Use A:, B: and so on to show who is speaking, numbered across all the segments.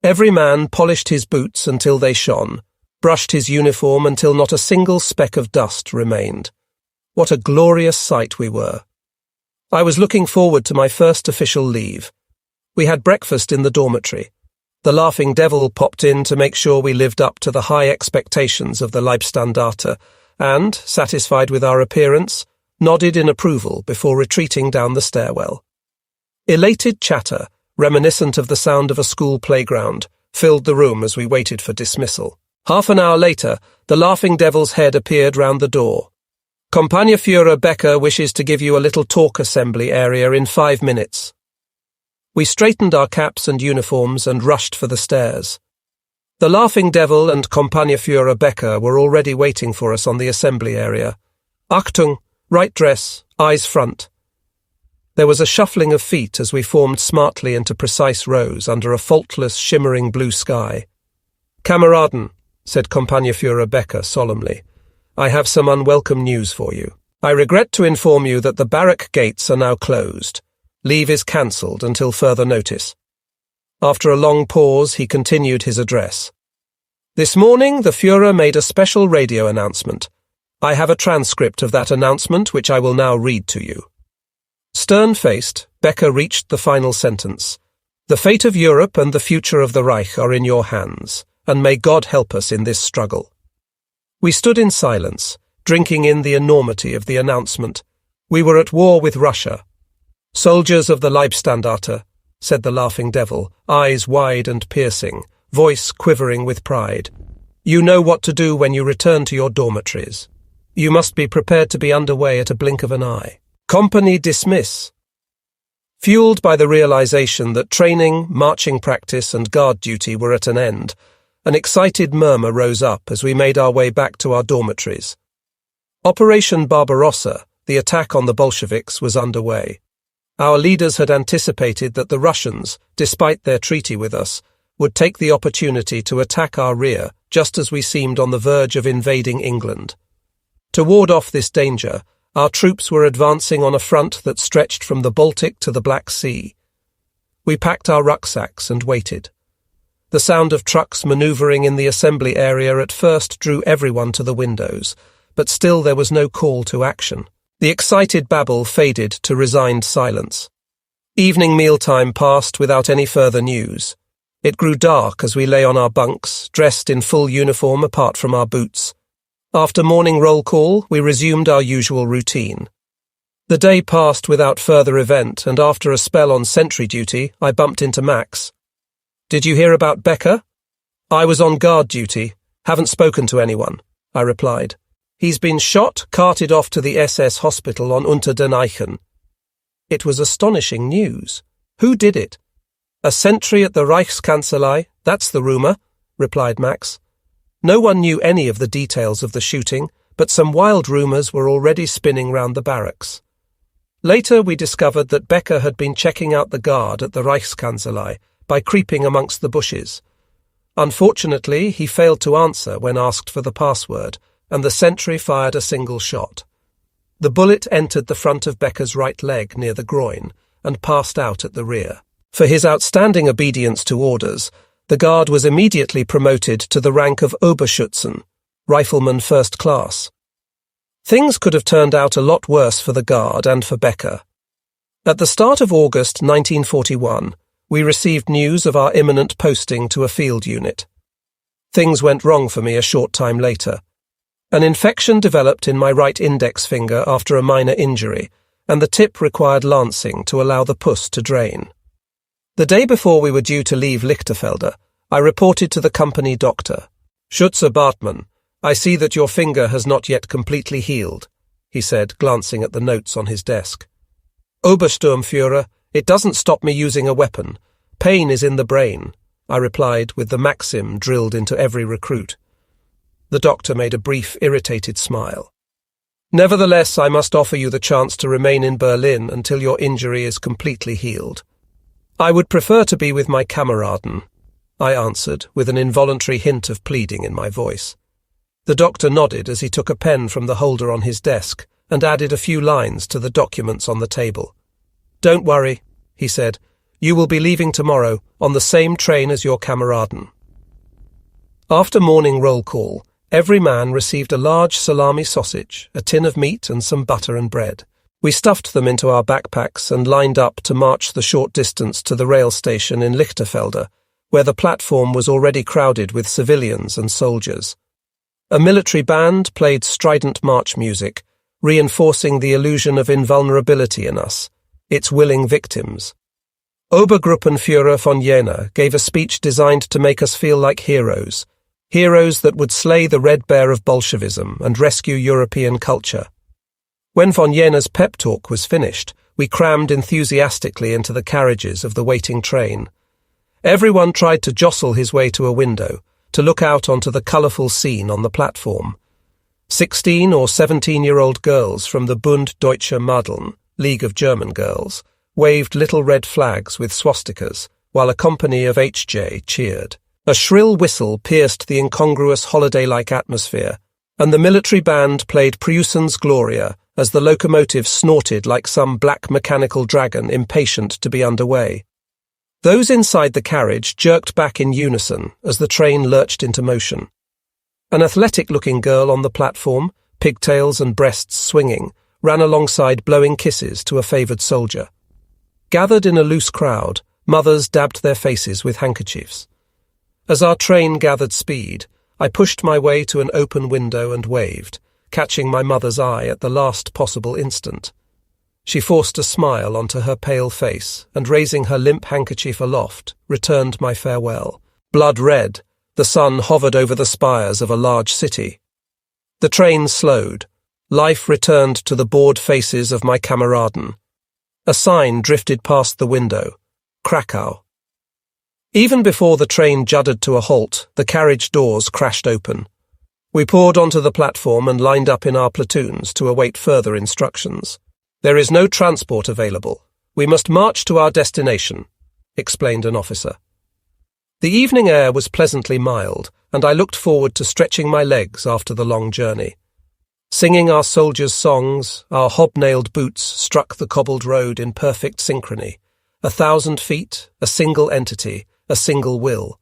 A: Every man polished his boots until they shone, brushed his uniform until not a single speck of dust remained. What a glorious sight we were. I was looking forward to my first official leave. We had breakfast in the dormitory. The Laughing Devil popped in to make sure we lived up to the high expectations of the Leibstandarte and, satisfied with our appearance, nodded in approval before retreating down the stairwell. Elated chatter, reminiscent of the sound of a school playground, filled the room as we waited for dismissal. Half an hour later, the Laughing Devil's head appeared round the door. Kompagnieführer Becker wishes to give you a little talk assembly area in 5 minutes. We straightened our caps and uniforms and rushed for the stairs. The Laughing Devil and Kompagnieführer Becker were already waiting for us on the assembly area. Achtung, right dress, eyes front. There was a shuffling of feet as we formed smartly into precise rows under a faultless, shimmering blue sky. Kameraden, said Kompagnieführer Becker solemnly, I have some unwelcome news for you. I regret to inform you that the barrack gates are now closed. Leave is cancelled until further notice. After a long pause, he continued his address. This morning, the Führer made a special radio announcement. I have a transcript of that announcement which I will now read to you. Stern-faced, Becker reached the final sentence. The fate of Europe and the future of the Reich are in your hands, and may God help us in this struggle. We stood in silence, drinking in the enormity of the announcement. We were at war with Russia. Soldiers of the Leibstandarte, said the Laughing Devil, eyes wide and piercing, voice quivering with pride. You know what to do when you return to your dormitories. You must be prepared to be underway at a blink of an eye. Company dismiss. Fueled by the realization that training, marching practice and guard duty were at an end, an excited murmur rose up as we made our way back to our dormitories. Operation Barbarossa, the attack on the Bolsheviks, was underway. Our leaders had anticipated that the Russians, despite their treaty with us, would take the opportunity to attack our rear just as we seemed on the verge of invading England. To ward off this danger, our troops were advancing on a front that stretched from the Baltic to the Black Sea. We packed our rucksacks and waited. The sound of trucks manoeuvring in the assembly area at first drew everyone to the windows, but still there was no call to action. The excited babble faded to resigned silence. Evening mealtime passed without any further news. It grew dark as we lay on our bunks, dressed in full uniform apart from our boots. After morning roll call, we resumed our usual routine. The day passed without further event, and after a spell on sentry duty, I bumped into Max. Did you hear about Becker? I was on guard duty. Haven't spoken to anyone, I replied. He's been shot, carted off to the SS hospital on Unter den Eichen. It was astonishing news. Who did it? A sentry at the Reichskanzlei, that's the rumour, replied Max. No one knew any of the details of the shooting, but some wild rumours were already spinning round the barracks. Later we discovered that Becker had been checking out the guard at the Reichskanzlei by creeping amongst the bushes. Unfortunately, he failed to answer when asked for the password, and the sentry fired a single shot. The bullet entered the front of Becker's right leg near the groin and passed out at the rear. For his outstanding obedience to orders, the guard was immediately promoted to the rank of Oberschützen, rifleman first class. Things could have turned out a lot worse for the guard and for Becker. At the start of August 1941, we received news of our imminent posting to a field unit. Things went wrong for me a short time later. An infection developed in my right index finger after a minor injury, and the tip required lancing to allow the pus to drain. The day before we were due to leave Lichterfelde, I reported to the company doctor. Schütze Bartmann, I see that your finger has not yet completely healed, he said, glancing at the notes on his desk. Obersturmführer, it doesn't stop me using a weapon. Pain is in the brain, I replied with the maxim drilled into every recruit. The doctor made a brief, irritated smile. Nevertheless, I must offer you the chance to remain in Berlin until your injury is completely healed. I would prefer to be with my Kameraden, I answered, with an involuntary hint of pleading in my voice. The doctor nodded as he took a pen from the holder on his desk and added a few lines to the documents on the table. Don't worry, he said. You will be leaving tomorrow on the same train as your Kameraden. After morning roll call, every man received a large salami sausage, a tin of meat and some butter and bread. We stuffed them into our backpacks and lined up to march the short distance to the rail station in Lichterfelde, where the platform was already crowded with civilians and soldiers. A military band played strident march music, reinforcing the illusion of invulnerability in us, its willing victims. Obergruppenführer von Jena gave a speech designed to make us feel like heroes that would slay the red bear of Bolshevism and rescue European culture. When von Jena's pep talk was finished, we crammed enthusiastically into the carriages of the waiting train. Everyone tried to jostle his way to a window, to look out onto the colourful scene on the platform. 16 or 17-year-old girls from the Bund Deutscher Mädeln, League of German Girls, waved little red flags with swastikas, while a company of HJ cheered. A shrill whistle pierced the incongruous holiday-like atmosphere, and the military band played Preußen's Gloria as the locomotive snorted like some black mechanical dragon impatient to be underway. Those inside the carriage jerked back in unison as the train lurched into motion. An athletic-looking girl on the platform, pigtails and breasts swinging, ran alongside blowing kisses to a favoured soldier. Gathered in a loose crowd, mothers dabbed their faces with handkerchiefs. As our train gathered speed, I pushed my way to an open window and waved, catching my mother's eye at the last possible instant. She forced a smile onto her pale face and, raising her limp handkerchief aloft, returned my farewell. Blood red, the sun hovered over the spires of a large city. The train slowed. Life returned to the bored faces of my Kameraden. A sign drifted past the window. Krakow. Even before the train juddered to a halt, the carriage doors crashed open. We poured onto the platform and lined up in our platoons to await further instructions. "There is no transport available. We must march to our destination," explained an officer. The evening air was pleasantly mild, and I looked forward to stretching my legs after the long journey. Singing our soldiers' songs, our hobnailed boots struck the cobbled road in perfect synchrony. 1,000 feet, a single entity, a single will.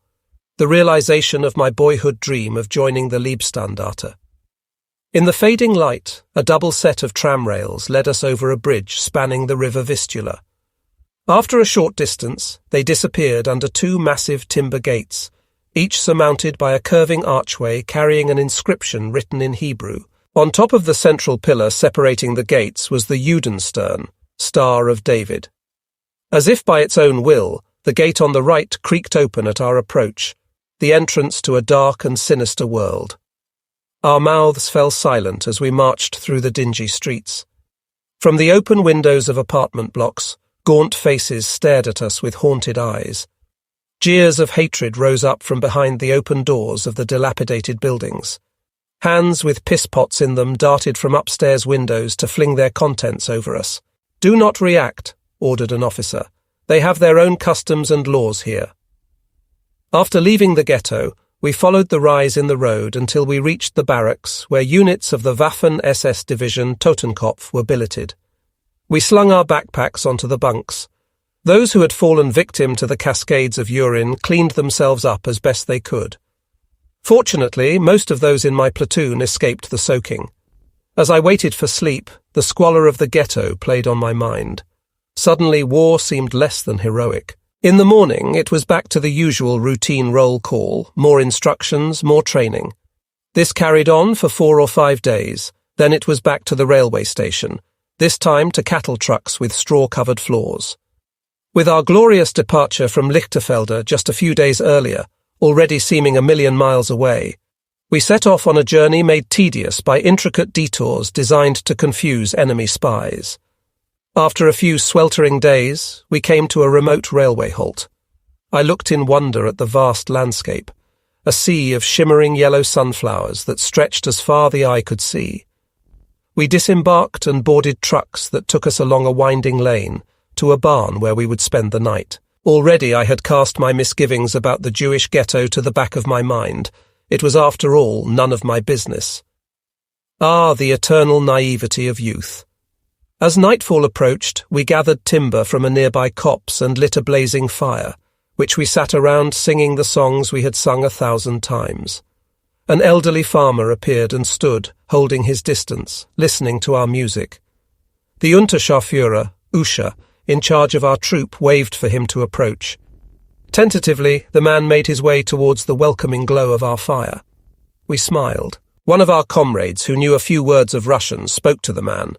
A: The realization of my boyhood dream of joining the Leibstandarte. In the fading light, a double set of tram rails led us over a bridge spanning the river Vistula. After a short distance, they disappeared under two massive timber gates, each surmounted by a curving archway carrying an inscription written in Hebrew. On top of the central pillar separating the gates was the Judenstern, Star of David. As if by its own will, the gate on the right creaked open at our approach, the entrance to a dark and sinister world. Our mouths fell silent as we marched through the dingy streets. From the open windows of apartment blocks, gaunt faces stared at us with haunted eyes. Jeers of hatred rose up from behind the open doors of the dilapidated buildings. Hands with piss pots in them darted from upstairs windows to fling their contents over us. "Do not react," ordered an officer. "They have their own customs and laws here." After leaving the ghetto, we followed the rise in the road until we reached the barracks where units of the Waffen-SS division Totenkopf were billeted. We slung our backpacks onto the bunks. Those who had fallen victim to the cascades of urine cleaned themselves up as best they could. Fortunately, most of those in my platoon escaped the soaking. As I waited for sleep, the squalor of the ghetto played on my mind. Suddenly, war seemed less than heroic. In the morning, it was back to the usual routine roll call, more instructions, more training. This carried on for 4 or 5 days, then it was back to the railway station, this time to cattle trucks with straw-covered floors. With our glorious departure from Lichterfelde just a few days earlier, already seeming 1,000,000 miles away, we set off on a journey made tedious by intricate detours designed to confuse enemy spies. After a few sweltering days, we came to a remote railway halt. I looked in wonder at the vast landscape, a sea of shimmering yellow sunflowers that stretched as far the eye could see. We disembarked and boarded trucks that took us along a winding lane to a barn where we would spend the night. Already I had cast my misgivings about the Jewish ghetto to the back of my mind. It was, after all, none of my business. Ah, the eternal naivety of youth. As nightfall approached, we gathered timber from a nearby copse and lit a blazing fire, which we sat around singing the songs we had sung 1,000 times. An elderly farmer appeared and stood, holding his distance, listening to our music. The Unterscharführer, Usha, in charge of our troop, waved for him to approach. Tentatively, the man made his way towards the welcoming glow of our fire. We smiled. One of our comrades, who knew a few words of Russian, spoke to the man.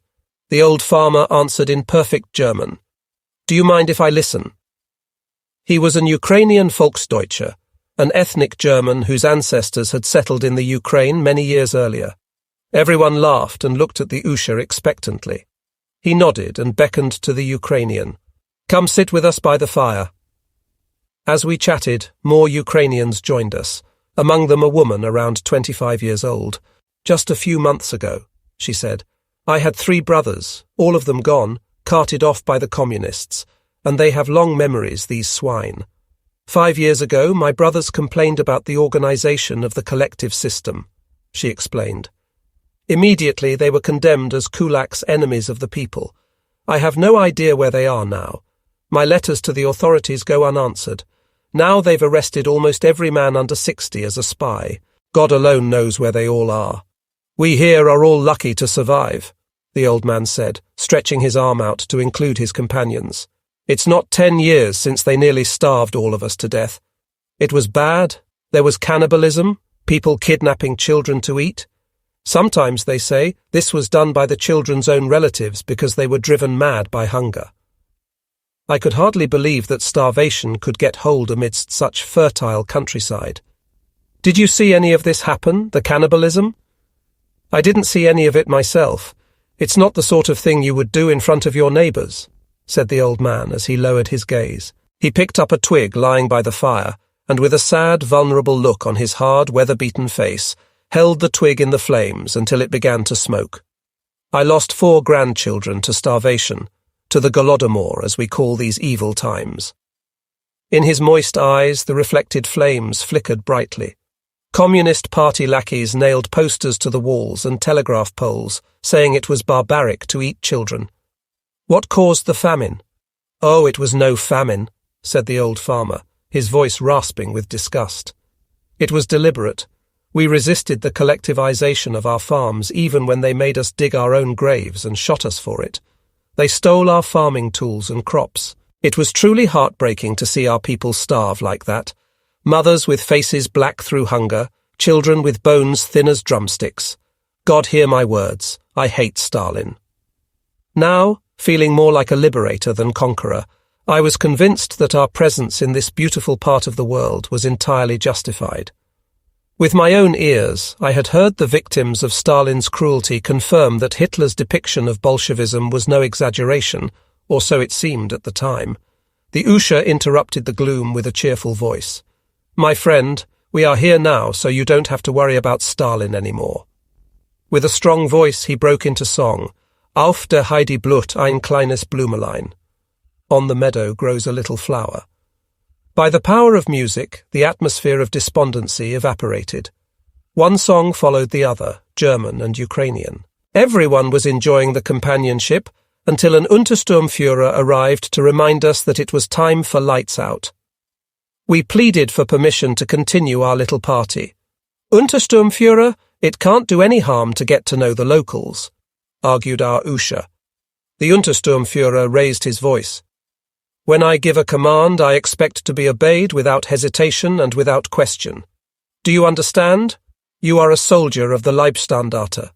A: The old farmer answered in perfect German. "Do you mind if I listen?" He was an Ukrainian Volksdeutscher, an ethnic German whose ancestors had settled in the Ukraine many years earlier. Everyone laughed and looked at the Usha expectantly. He nodded and beckoned to the Ukrainian. "Come sit with us by the fire." As we chatted, more Ukrainians joined us, among them a woman around 25 years old. "Just a few months ago," she said, "I had 3 brothers, all of them gone, carted off by the communists, and they have long memories, these swine. 5 years ago, my brothers complained about the organization of the collective system," she explained. "Immediately they were condemned as kulaks, enemies of the people. I have no idea where they are now. My letters to the authorities go unanswered. Now they've arrested almost every man under 60 as a spy. God alone knows where they all are. We here are all lucky to survive," the old man said, stretching his arm out to include his companions. "It's not 10 years since they nearly starved all of us to death. It was bad. There was cannibalism, people kidnapping children to eat. Sometimes, they say, this was done by the children's own relatives because they were driven mad by hunger." I could hardly believe that starvation could get hold amidst such fertile countryside. "Did you see any of this happen, the cannibalism?" "I didn't see any of it myself. It's not the sort of thing you would do in front of your neighbours," said the old man as he lowered his gaze. He picked up a twig lying by the fire, and with a sad, vulnerable look on his hard, weather-beaten face, held the twig in the flames until it began to smoke. "I lost 4 grandchildren to starvation, to the Golodomor, as we call these evil times." In his moist eyes, the reflected flames flickered brightly. Communist Party lackeys nailed posters to the walls and telegraph poles, saying it was barbaric to eat children. "What caused the famine?" "Oh, it was no famine," said the old farmer, his voice rasping with disgust. "It was deliberate. We resisted the collectivization of our farms even when they made us dig our own graves and shot us for it. They stole our farming tools and crops. It was truly heartbreaking to see our people starve like that. Mothers with faces black through hunger, children with bones thin as drumsticks. God hear my words, I hate Stalin." Now, feeling more like a liberator than conqueror, I was convinced that our presence in this beautiful part of the world was entirely justified. With my own ears, I had heard the victims of Stalin's cruelty confirm that Hitler's depiction of Bolshevism was no exaggeration, or so it seemed at the time. The Usha interrupted the gloom with a cheerful voice. "My friend, we are here now, so you don't have to worry about Stalin anymore." With a strong voice, he broke into song, "Auf der Heide blüht ein kleines Blümelein." On the meadow grows a little flower. By the power of music, the atmosphere of despondency evaporated. One song followed the other, German and Ukrainian. Everyone was enjoying the companionship until an Untersturmführer arrived to remind us that it was time for lights out. We pleaded for permission to continue our little party. "Untersturmführer, it can't do any harm to get to know the locals," argued our Usha. The Untersturmführer raised his voice. "When I give a command, I expect to be obeyed without hesitation and without question. Do you understand? You are a soldier of the Leibstandarte."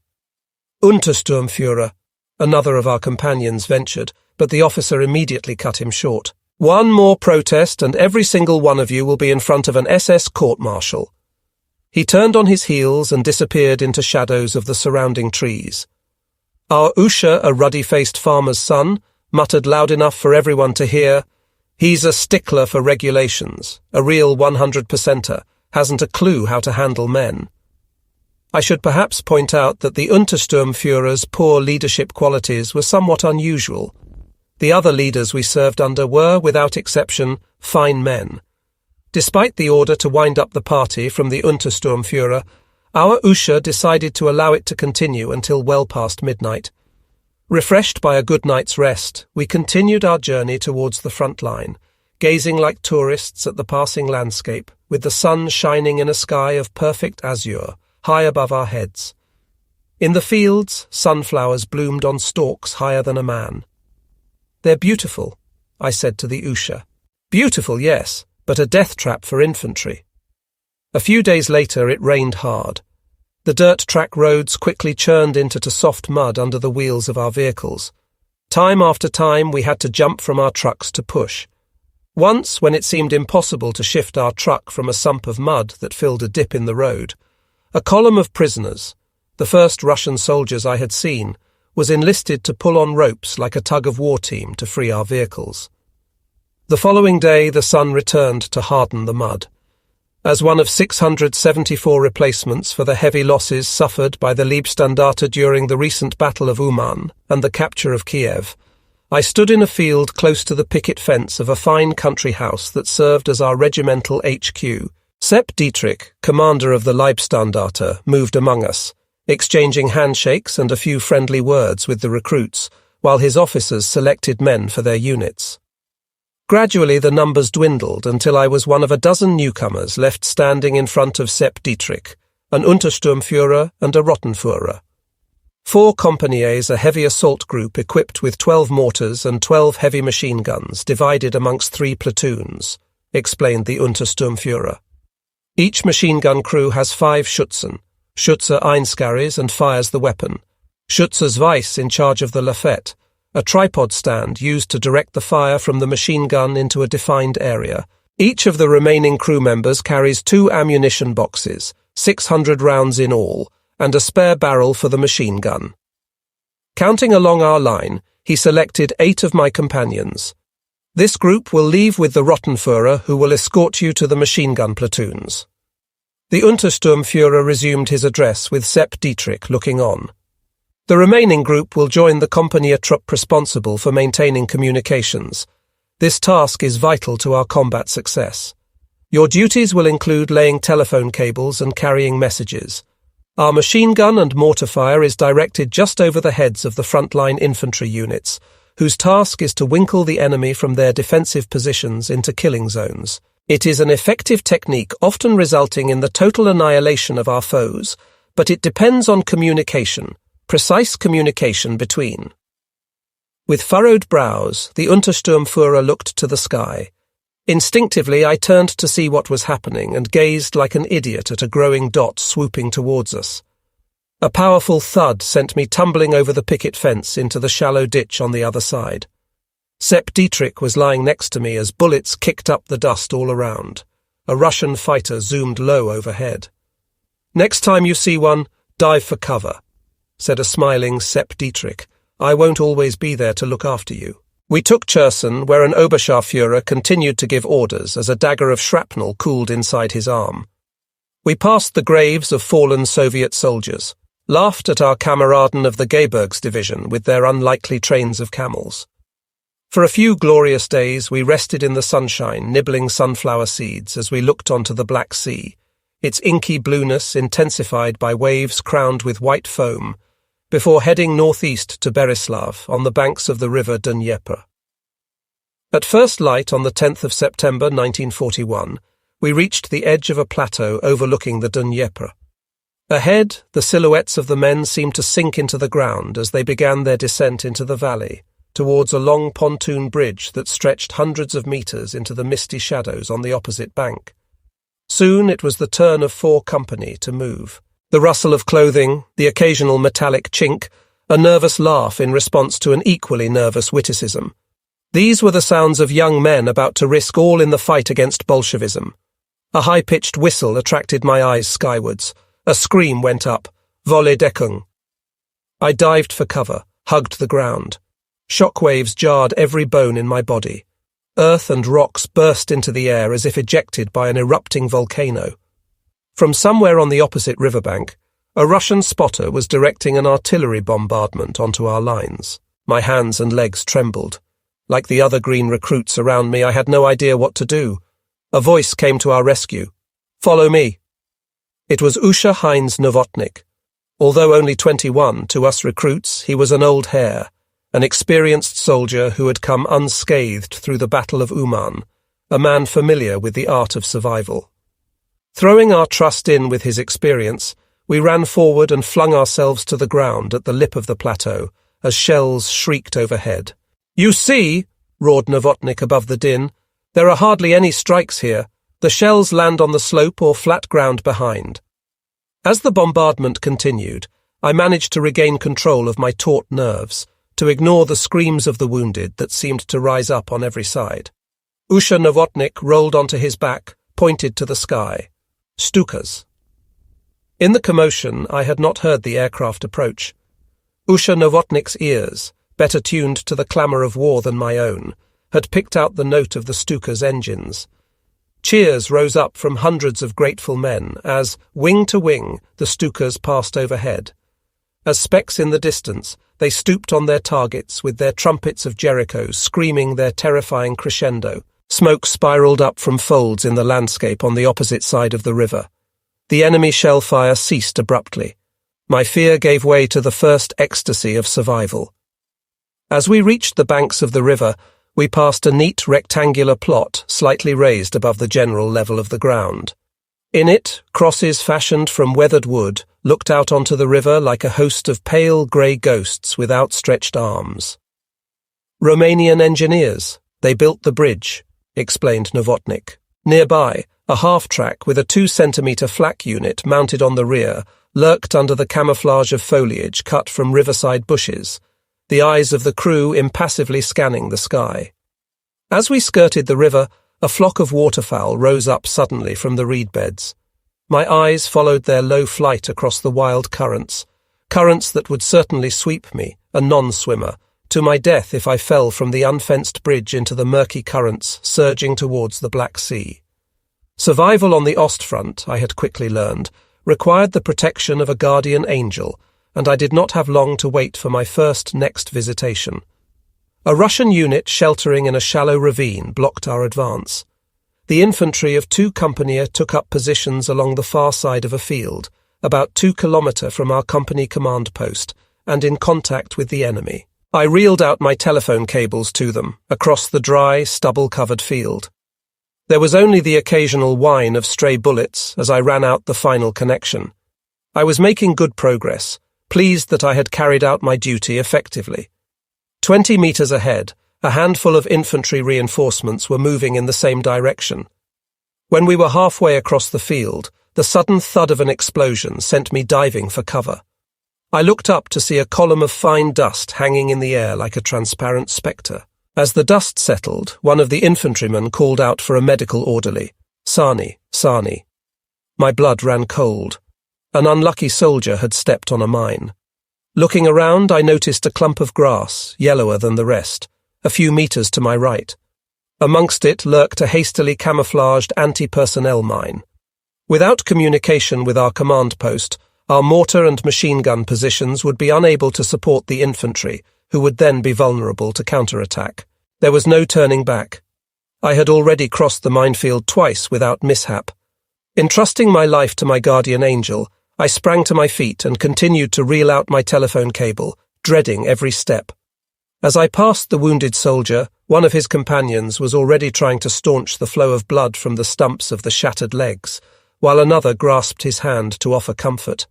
A: "Untersturmführer," another of our companions ventured, but the officer immediately cut him short. "One more protest and every single one of you will be in front of an SS court-martial." He turned on his heels and disappeared into shadows of the surrounding trees. Our Usha, a ruddy-faced farmer's son, muttered loud enough for everyone to hear, "He's a stickler for regulations, a real 100%er, hasn't a clue how to handle men." I should perhaps point out that the Untersturmführer's poor leadership qualities were somewhat unusual. The other leaders we served under were, without exception, fine men. Despite the order to wind up the party from the Untersturmführer, our Usha decided to allow it to continue until well past midnight. Refreshed by a good night's rest, we continued our journey towards the front line, gazing like tourists at the passing landscape, with the sun shining in a sky of perfect azure, high above our heads. In the fields, sunflowers bloomed on stalks higher than a man. "They're beautiful," I said to the Usha. "Beautiful, yes, but a death trap for infantry." A few days later it rained hard. The dirt track roads quickly churned into soft mud under the wheels of our vehicles. Time after time we had to jump from our trucks to push. Once, when it seemed impossible to shift our truck from a sump of mud that filled a dip in the road, a column of prisoners, the first Russian soldiers I had seen, was enlisted to pull on ropes like a tug-of-war team to free our vehicles. The following day the sun returned to harden the mud. As one of 674 replacements for the heavy losses suffered by the Leibstandarte during the recent Battle of Uman and the capture of Kiev, I stood in a field close to the picket fence of a fine country house that served as our regimental HQ. Sepp Dietrich, commander of the Leibstandarte, moved among us, exchanging handshakes and a few friendly words with the recruits, while his officers selected men for their units. Gradually the numbers dwindled until I was one of a dozen newcomers left standing in front of Sepp Dietrich, an Untersturmführer and a Rottenführer. 4 compagnies, a heavy assault group equipped with 12 mortars and 12 heavy machine guns, divided amongst 3 platoons, explained the Untersturmführer. Each machine gun crew has 5 Schützen. Schütze einscarries and fires the weapon. Schütze Weiss in charge of the lafette, a tripod stand used to direct the fire from the machine gun into a defined area. Each of the remaining crew members carries 2 ammunition boxes, 600 rounds in all, and a spare barrel for the machine gun. Counting along our line, he selected 8 of my companions. This group will leave with the Rottenführer, who will escort you to the machine gun platoons. The Untersturmführer resumed his address with Sepp Dietrich looking on. The remaining group will join the company trupp responsible for maintaining communications. This task is vital to our combat success. Your duties will include laying telephone cables and carrying messages. Our machine gun and mortar fire is directed just over the heads of the frontline infantry units, whose task is to winkle the enemy from their defensive positions into killing zones. It is an effective technique often resulting in the total annihilation of our foes, but it depends on communication, precise communication between. With furrowed brows, the Untersturmführer looked to the sky. Instinctively, I turned to see what was happening and gazed like an idiot at a growing dot swooping towards us. A powerful thud sent me tumbling over the picket fence into the shallow ditch on the other side. Sepp Dietrich was lying next to me as bullets kicked up the dust all around. A Russian fighter zoomed low overhead. "Next time you see one, dive for cover," said a smiling Sepp Dietrich. "I won't always be there to look after you." We took Cherson, where an Oberscharführer continued to give orders as a dagger of shrapnel cooled inside his arm. We passed the graves of fallen Soviet soldiers, laughed at our Kameraden of the Gebergs division with their unlikely trains of camels. For a few glorious days we rested in the sunshine, nibbling sunflower seeds as we looked onto the Black Sea, its inky blueness intensified by waves crowned with white foam, before heading northeast to Berislav on the banks of the river Dnieper. At first light on the 10th of September 1941, we reached the edge of a plateau overlooking the Dnieper. Ahead, the silhouettes of the men seemed to sink into the ground as they began their descent into the valley, towards a long pontoon bridge that stretched hundreds of meters into the misty shadows on the opposite bank. Soon it was the turn of 4 company to move. The rustle of clothing, the occasional metallic chink, a nervous laugh in response to an equally nervous witticism. These were the sounds of young men about to risk all in the fight against Bolshevism. A high-pitched whistle attracted my eyes skywards. A scream went up. Volle Deckung. I dived for cover, hugged the ground. Shockwaves jarred every bone in my body. Earth and rocks burst into the air as if ejected by an erupting volcano. From somewhere on the opposite riverbank, a Russian spotter was directing an artillery bombardment onto our lines. My hands and legs trembled. Like the other green recruits around me, I had no idea what to do. A voice came to our rescue. "Follow me." It was Usha Heinz Novotnik. Although only 21, to us recruits, he was an old hare, an experienced soldier who had come unscathed through the Battle of Uman, a man familiar with the art of survival. Throwing our trust in with his experience, we ran forward and flung ourselves to the ground at the lip of the plateau as shells shrieked overhead. "You see," roared Novotnik above the din, "there are hardly any strikes here. The shells land on the slope or flat ground behind." As the bombardment continued, I managed to regain control of my taut nerves, to ignore the screams of the wounded that seemed to rise up on every side. Usha Novotnik rolled onto his back, pointed to the sky. Stukas. In the commotion, I had not heard the aircraft approach. Usha Novotnik's ears, better tuned to the clamour of war than my own, had picked out the note of the Stuka's engines. Cheers rose up from hundreds of grateful men as, wing to wing, the Stukas passed overhead. As specks in the distance, they stooped on their targets with their trumpets of Jericho screaming their terrifying crescendo. Smoke spiralled up from folds in the landscape on the opposite side of the river. The enemy shell fire ceased abruptly. My fear gave way to the first ecstasy of survival. As we reached the banks of the river, we passed a neat rectangular plot slightly raised above the general level of the ground. In it, crosses fashioned from weathered wood looked out onto the river like a host of pale grey ghosts with outstretched arms. "Romanian engineers. They built the bridge," explained Novotnik. Nearby, a half-track with a 2-centimetre flak unit mounted on the rear lurked under the camouflage of foliage cut from riverside bushes, the eyes of the crew impassively scanning the sky. As we skirted the river, a flock of waterfowl rose up suddenly from the reed beds. My eyes followed their low flight across the wild currents that would certainly sweep me, a non-swimmer, to my death if I fell from the unfenced bridge into the murky currents surging towards the Black Sea. Survival on the Ostfront, I had quickly learned, required the protection of a guardian angel, and I did not have long to wait for my next visitation. A Russian unit sheltering in a shallow ravine blocked our advance. The infantry of 2 company took up positions along the far side of a field, about 2 kilometres from our company command post, and in contact with the enemy. I reeled out my telephone cables to them, across the dry, stubble-covered field. There was only the occasional whine of stray bullets as I ran out the final connection. I was making good progress, pleased that I had carried out my duty effectively. 20 metres ahead, a handful of infantry reinforcements were moving in the same direction. When we were halfway across the field, the sudden thud of an explosion sent me diving for cover. I looked up to see a column of fine dust hanging in the air like a transparent spectre. As the dust settled, one of the infantrymen called out for a medical orderly. "Sani, Sani." My blood ran cold. An unlucky soldier had stepped on a mine. Looking around, I noticed a clump of grass, yellower than the rest, a few metres to my right. Amongst it lurked a hastily camouflaged anti-personnel mine. Without communication with our command post, our mortar and machine gun positions would be unable to support the infantry, who would then be vulnerable to counterattack. There was no turning back. I had already crossed the minefield twice without mishap. Entrusting my life to my guardian angel, I sprang to my feet and continued to reel out my telephone cable, dreading every step. As I passed the wounded soldier, one of his companions was already trying to staunch the flow of blood from the stumps of the shattered legs, while another grasped his hand to offer comfort.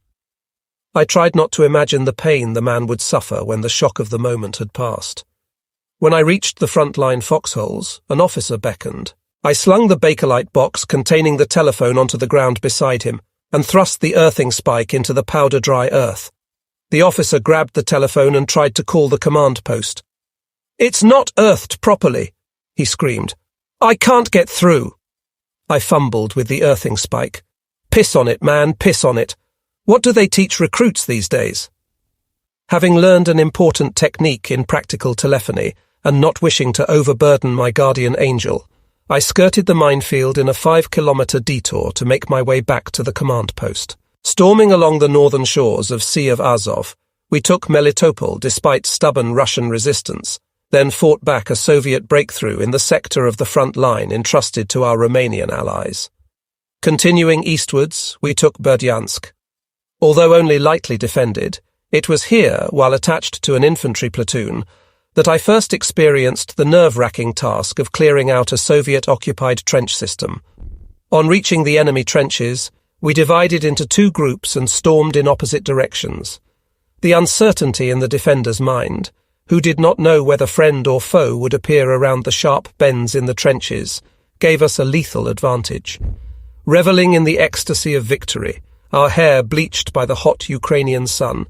A: I tried not to imagine the pain the man would suffer when the shock of the moment had passed. When I reached the front-line foxholes, an officer beckoned. I slung the Bakelite box containing the telephone onto the ground beside him and thrust the earthing spike into the powder-dry earth. The officer grabbed the telephone and tried to call the command post. "It's not earthed properly," he screamed. "I can't get through." I fumbled with the earthing spike. "Piss on it, man, piss on it. What do they teach recruits these days?" Having learned an important technique in practical telephony and not wishing to overburden my guardian angel, I skirted the minefield in a 5-kilometre detour to make my way back to the command post. Storming along the northern shores of Sea of Azov, we took Melitopol despite stubborn Russian resistance, then fought back a Soviet breakthrough in the sector of the front line entrusted to our Romanian allies. Continuing eastwards, we took Berdyansk. Although only lightly defended, it was here, while attached to an infantry platoon, that I first experienced the nerve-wracking task of clearing out a Soviet-occupied trench system. On reaching the enemy trenches, we divided into two groups and stormed in opposite directions. The uncertainty in the defender's mind, who did not know whether friend or foe would appear around the sharp bends in the trenches, gave us a lethal advantage. Reveling in the ecstasy of victory, our hair bleached by the hot Ukrainian sun,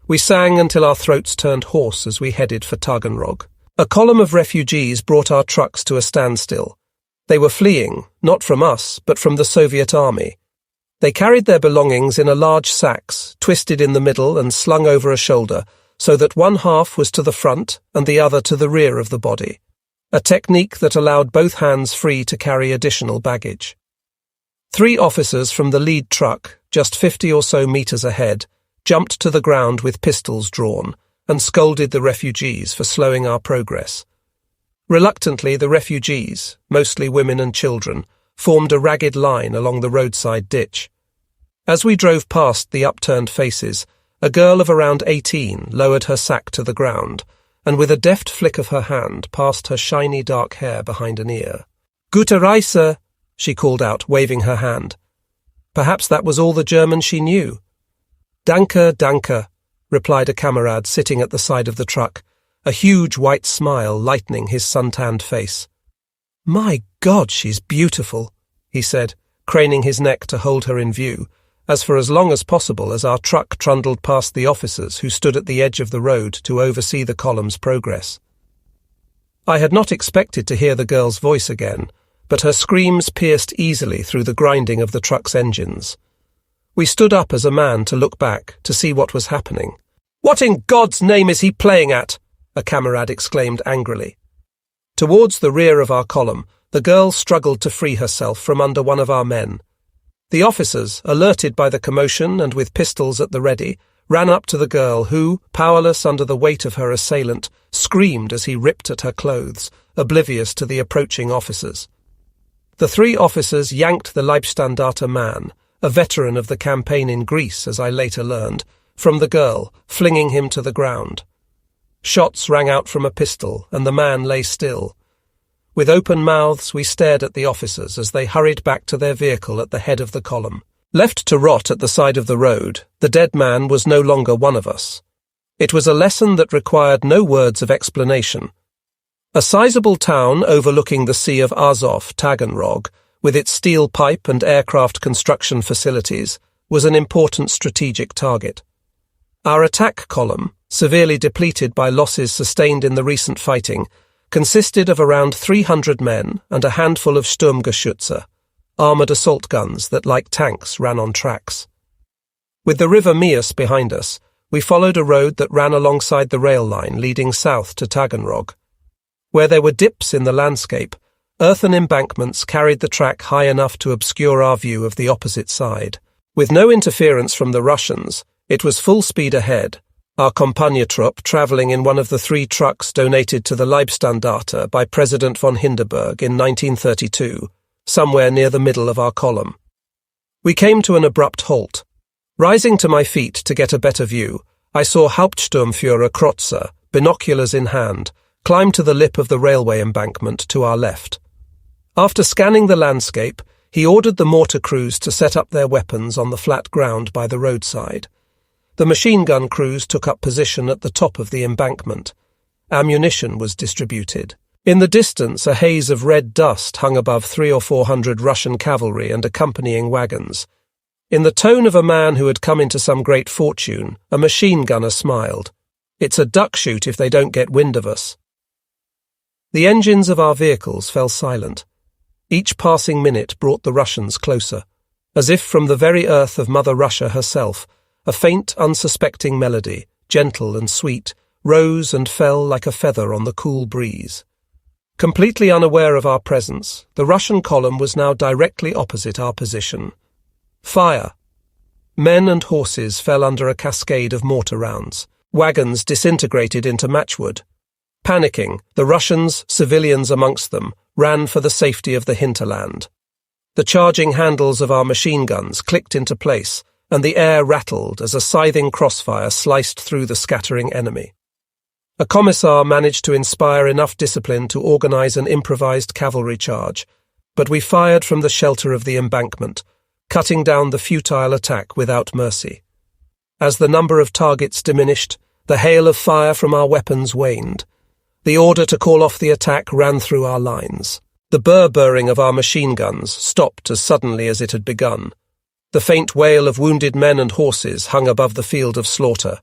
A: we sang until our throats turned hoarse as we headed for Taganrog. A column of refugees brought our trucks to a standstill. They were fleeing, not from us, but from the Soviet army. They carried their belongings in a large sacks, twisted in the middle and slung over a shoulder, so that one half was to the front and the other to the rear of the body, a technique that allowed both hands free to carry additional baggage. 3 officers from the lead truck, just 50 or so meters ahead, jumped to the ground with pistols drawn and scolded the refugees for slowing our progress. Reluctantly, the refugees, mostly women and children, formed a ragged line along the roadside ditch. As we drove past the upturned faces, a girl of around 18 lowered her sack to the ground, and with a deft flick of her hand passed her shiny dark hair behind an ear. "Gute Reise," she called out, waving her hand. Perhaps that was all the German she knew. "Danke, danke," replied a comrade sitting at the side of the truck, a huge white smile lightening his suntanned face. "My God, she's beautiful," he said, craning his neck to hold her in view, for as long as possible as our truck trundled past the officers who stood at the edge of the road to oversee the column's progress. I had not expected to hear the girl's voice again, but her screams pierced easily through the grinding of the truck's engines. We stood up as a man to look back, to see what was happening. "What in God's name is he playing at?" a comrade exclaimed angrily. Towards the rear of our column, the girl struggled to free herself from under one of our men. The officers, alerted by the commotion and with pistols at the ready, ran up to the girl who, powerless under the weight of her assailant, screamed as he ripped at her clothes, oblivious to the approaching officers. The 3 officers yanked the Leibstandarte man, a veteran of the campaign in Greece, as I later learned, from the girl, flinging him to the ground. Shots rang out from a pistol, and the man lay still. With open mouths, we stared at the officers as they hurried back to their vehicle at the head of the column. Left to rot at the side of the road, the dead man was no longer one of us. It was a lesson that required no words of explanation. A sizable town overlooking the Sea of Azov, Taganrog, with its steel pipe and aircraft construction facilities, was an important strategic target. Our attack column, severely depleted by losses sustained in the recent fighting, consisted of around 300 men and a handful of Sturmgeschütze, armoured assault guns that, like tanks, ran on tracks. With the river Mias behind us, we followed a road that ran alongside the rail line leading south to Taganrog. Where there were dips in the landscape, earthen embankments carried the track high enough to obscure our view of the opposite side. With no interference from the Russians, it was full speed ahead, our Kompanietrupp travelling in one of the 3 trucks donated to the Leibstandarte by President von Hindenburg in 1932, somewhere near the middle of our column. We came to an abrupt halt. Rising to my feet to get a better view, I saw Hauptsturmführer Krotzer, binoculars in hand, climb to the lip of the railway embankment to our left. After scanning the landscape, he ordered the mortar crews to set up their weapons on the flat ground by the roadside. The machine gun crews took up position at the top of the embankment. Ammunition was distributed. In the distance, a haze of red dust hung above 300 or 400 Russian cavalry and accompanying wagons. In the tone of a man who had come into some great fortune, a machine gunner smiled. "It's a duck shoot if they don't get wind of us." The engines of our vehicles fell silent. Each passing minute brought the Russians closer, as if from the very earth of Mother Russia herself, a faint, unsuspecting melody, gentle and sweet, rose and fell like a feather on the cool breeze. Completely unaware of our presence, the Russian column was now directly opposite our position. Fire! Men and horses fell under a cascade of mortar rounds. Wagons disintegrated into matchwood. Panicking, the Russians, civilians amongst them, ran for the safety of the hinterland. The charging handles of our machine guns clicked into place, and the air rattled as a scything crossfire sliced through the scattering enemy. A commissar managed to inspire enough discipline to organize an improvised cavalry charge, but we fired from the shelter of the embankment, cutting down the futile attack without mercy. As the number of targets diminished, the hail of fire from our weapons waned. The order to call off the attack ran through our lines. The burr-burring of our machine guns stopped as suddenly as it had begun. The faint wail of wounded men and horses hung above the field of slaughter.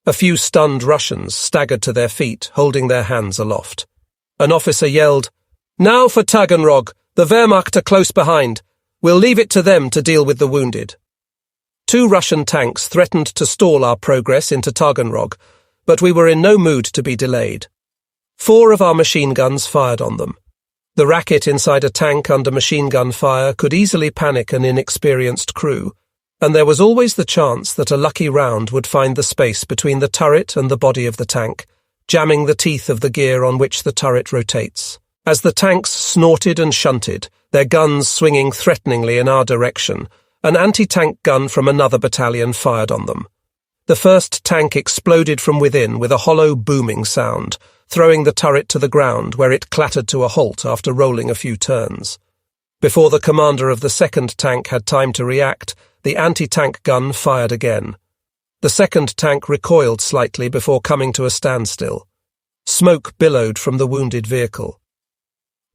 A: A few stunned Russians staggered to their feet, holding their hands aloft. An officer yelled, "Now for Taganrog! The Wehrmacht are close behind. We'll leave it to them to deal with the wounded." 2 Russian tanks threatened to stall our progress into Taganrog, but we were in no mood to be delayed. 4 of our machine guns fired on them. The racket inside a tank under machine gun fire could easily panic an inexperienced crew, and there was always the chance that a lucky round would find the space between the turret and the body of the tank, jamming the teeth of the gear on which the turret rotates. As the tanks snorted and shunted, their guns swinging threateningly in our direction, an anti-tank gun from another battalion fired on them. The first tank exploded from within with a hollow booming sound, throwing the turret to the ground where it clattered to a halt after rolling a few turns. Before the commander of the second tank had time to react, the anti-tank gun fired again. The second tank recoiled slightly before coming to a standstill. Smoke billowed from the wounded vehicle.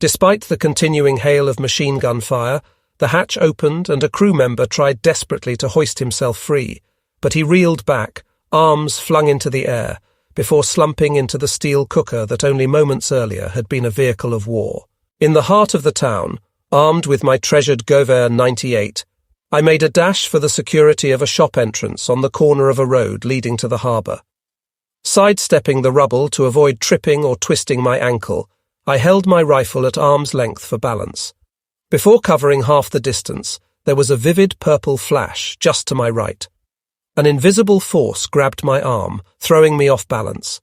A: Despite the continuing hail of machine gun fire, the hatch opened and a crew member tried desperately to hoist himself free, but he reeled back, arms flung into the air, before slumping into the steel cooker that only moments earlier had been a vehicle of war. In the heart of the town, armed with my treasured Gewehr 98, I made a dash for the security of a shop entrance on the corner of a road leading to the harbour. Sidestepping the rubble to avoid tripping or twisting my ankle, I held my rifle at arm's length for balance. Before covering half the distance, there was a vivid purple flash just to my right. An invisible force grabbed my arm, throwing me off balance.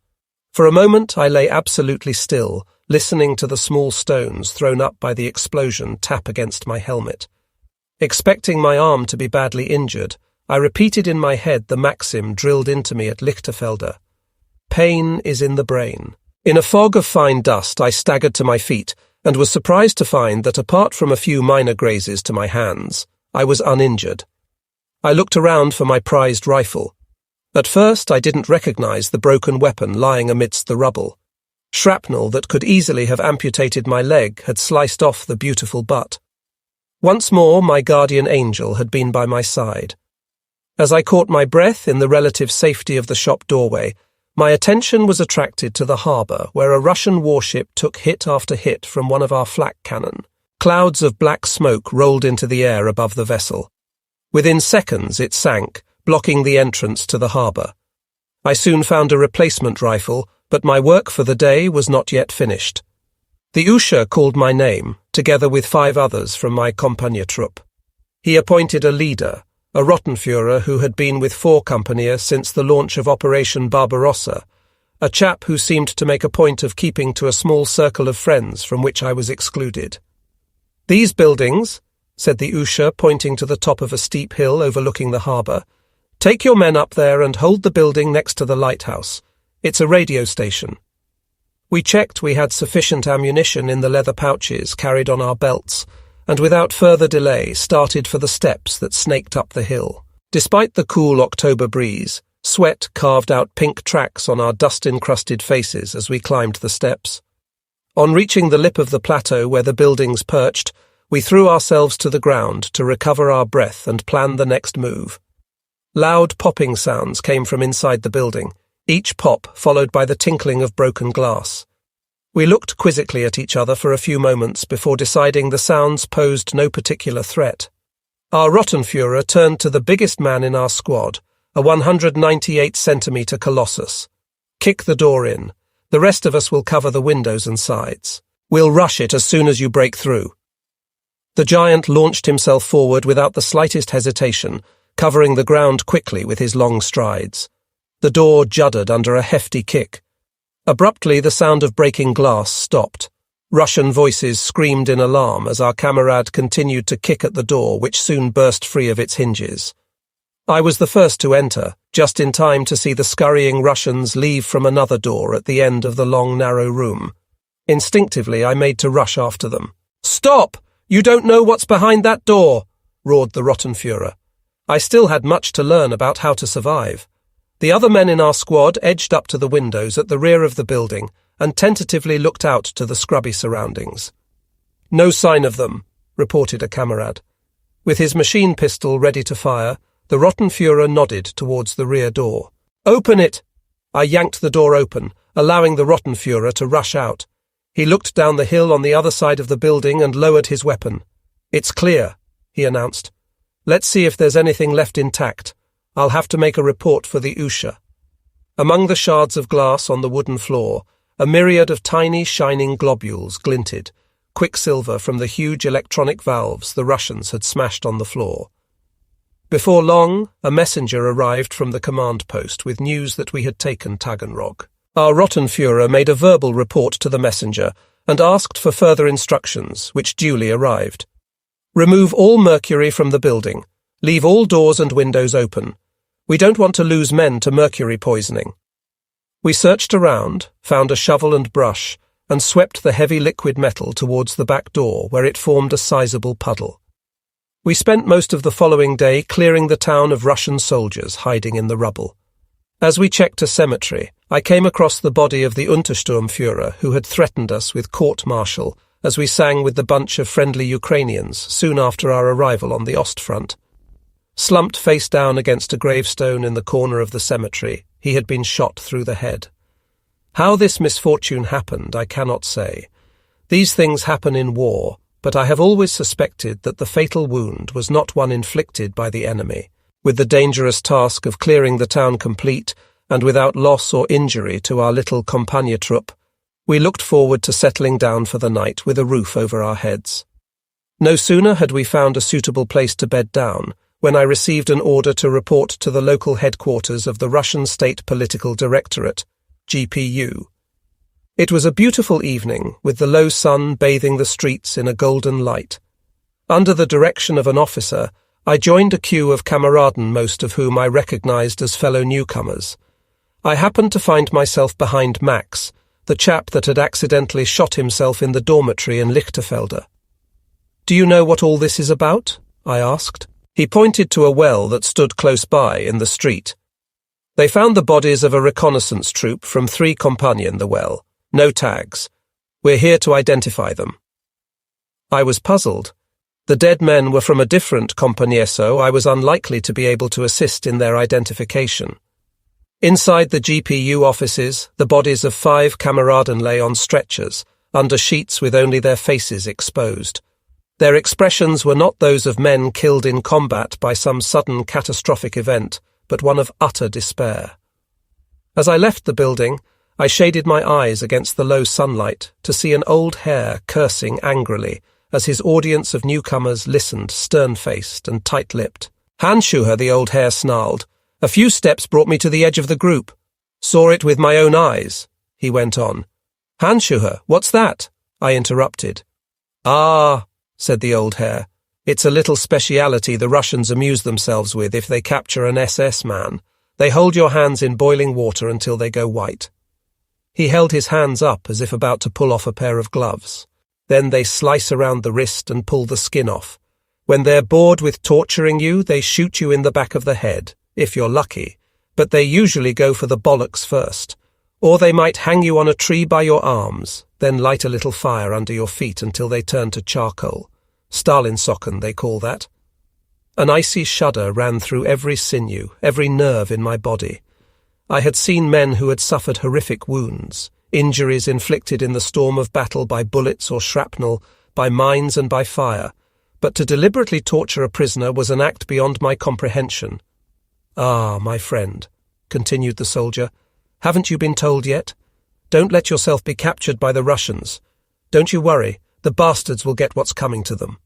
A: For a moment I lay absolutely still, listening to the small stones thrown up by the explosion tap against my helmet. Expecting my arm to be badly injured, I repeated in my head the maxim drilled into me at Lichterfelde. Pain is in the brain. In a fog of fine dust, I staggered to my feet and was surprised to find that apart from a few minor grazes to my hands, I was uninjured. I looked around for my prized rifle. At first, I didn't recognize the broken weapon lying amidst the rubble. Shrapnel that could easily have amputated my leg had sliced off the beautiful butt. Once more, my guardian angel had been by my side. As I caught my breath in the relative safety of the shop doorway, my attention was attracted to the harbour, where a Russian warship took hit after hit from one of our flak cannon. Clouds of black smoke rolled into the air above the vessel. Within seconds it sank, blocking the entrance to the harbour. I soon found a replacement rifle, but my work for the day was not yet finished. The Usher called my name, together with 5 others from my Kompanietrupp. He appointed a leader, a Rottenführer who had been with 4 Kompanie since the launch of Operation Barbarossa, a chap who seemed to make a point of keeping to a small circle of friends from which I was excluded. "These buildings," said the Usher, pointing to the top of a steep hill overlooking the harbour, "take your men up there and hold the building next to the lighthouse. It's a radio station." We checked we had sufficient ammunition in the leather pouches carried on our belts, and without further delay started for the steps that snaked up the hill. Despite the cool October breeze, sweat carved out pink tracks on our dust-encrusted faces as we climbed the steps. On reaching the lip of the plateau where the buildings perched, we threw ourselves to the ground to recover our breath and plan the next move. Loud popping sounds came from inside the building, each pop followed by the tinkling of broken glass. We looked quizzically at each other for a few moments before deciding the sounds posed no particular threat. Our Rottenführer turned to the biggest man in our squad, a 198-centimetre colossus. "Kick the door in. The rest of us will cover the windows and sides. We'll rush it as soon as you break through." The giant launched himself forward without the slightest hesitation, covering the ground quickly with his long strides. The door juddered under a hefty kick. Abruptly, the sound of breaking glass stopped. Russian voices screamed in alarm as our camarade continued to kick at the door, which soon burst free of its hinges. I was the first to enter, just in time to see the scurrying Russians leave from another door at the end of the long, narrow room. Instinctively, I made to rush after them. "Stop! You don't know what's behind that door!" roared the Rottenführer. I still had much to learn about how to survive. The other men in our squad edged up to the windows at the rear of the building and tentatively looked out to the scrubby surroundings. "No sign of them," reported a comrade. With his machine pistol ready to fire, the Rottenführer nodded towards the rear door. "Open it!" I yanked the door open, allowing the Rottenführer to rush out. He looked down the hill on the other side of the building and lowered his weapon. "It's clear," he announced. "Let's see if there's anything left intact. I'll have to make a report for the Usha." Among the shards of glass on the wooden floor, a myriad of tiny, shining globules glinted, quicksilver from the huge electronic valves the Russians had smashed on the floor. Before long, a messenger arrived from the command post with news that we had taken Taganrog. Our Rottenführer made a verbal report to the messenger and asked for further instructions, which duly arrived. "Remove all mercury from the building. Leave all doors and windows open. We don't want to lose men to mercury poisoning." We searched around, found a shovel and brush, and swept the heavy liquid metal towards the back door where it formed a sizable puddle. We spent most of the following day clearing the town of Russian soldiers hiding in the rubble. As we checked a cemetery, I came across the body of the Untersturmführer who had threatened us with court-martial as we sang with the bunch of friendly Ukrainians soon after our arrival on the Ostfront. Slumped face down against a gravestone in the corner of the cemetery, he had been shot through the head. How this misfortune happened, I cannot say. These things happen in war, but I have always suspected that the fatal wound was not one inflicted by the enemy. With the dangerous task of clearing the town complete, and without loss or injury to our little Kompanietrupp, we looked forward to settling down for the night with a roof over our heads. No sooner had we found a suitable place to bed down, when I received an order to report to the local headquarters of the Russian State Political Directorate, GPU. It was a beautiful evening, with the low sun bathing the streets in a golden light. Under the direction of an officer, I joined a queue of Kameraden, most of whom I recognized as fellow newcomers. I happened to find myself behind Max, the chap that had accidentally shot himself in the dormitory in Lichterfelde. "Do you know what all this is about?" I asked. He pointed to a well that stood close by in the street. "They found the bodies of a reconnaissance troop from 3 Kompanie in the well. No tags. We're here to identify them." I was puzzled. The dead men were from a different Kompanie, so I was unlikely to be able to assist in their identification. Inside the GPU offices, the bodies of 5 Kameraden lay on stretchers, under sheets with only their faces exposed. Their expressions were not those of men killed in combat by some sudden catastrophic event, but one of utter despair. As I left the building, I shaded my eyes against the low sunlight to see an old hare cursing angrily as his audience of newcomers listened stern-faced and tight-lipped. "Handschuher," the old hare snarled. "A few steps brought me to the edge of the group. Saw it with my own eyes," he went on. "Handschuher, what's that?" I interrupted. "Ah," said the old hare, "it's a little speciality the Russians amuse themselves with if they capture an SS man. They hold your hands in boiling water until they go white." He held his hands up as if about to pull off a pair of gloves. Then they slice around the wrist and pull the skin off. When they're bored with torturing you, they shoot you in the back of the head, if you're lucky, but they usually go for the bollocks first. Or they might hang you on a tree by your arms, then light a little fire under your feet until they turn to charcoal. Stalinsocken, they call that. An icy shudder ran through every sinew, every nerve in my body. I had seen men who had suffered horrific wounds, injuries inflicted in the storm of battle by bullets or shrapnel, by mines and by fire, but to deliberately torture a prisoner was an act beyond my comprehension. "Ah, my friend," continued the soldier, "haven't you been told yet? Don't let yourself be captured by the Russians. Don't you worry, the bastards will get what's coming to them."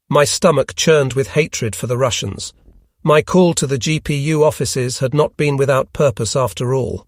A: My stomach churned with hatred for the Russians. My call to the GPU offices had not been without purpose after all.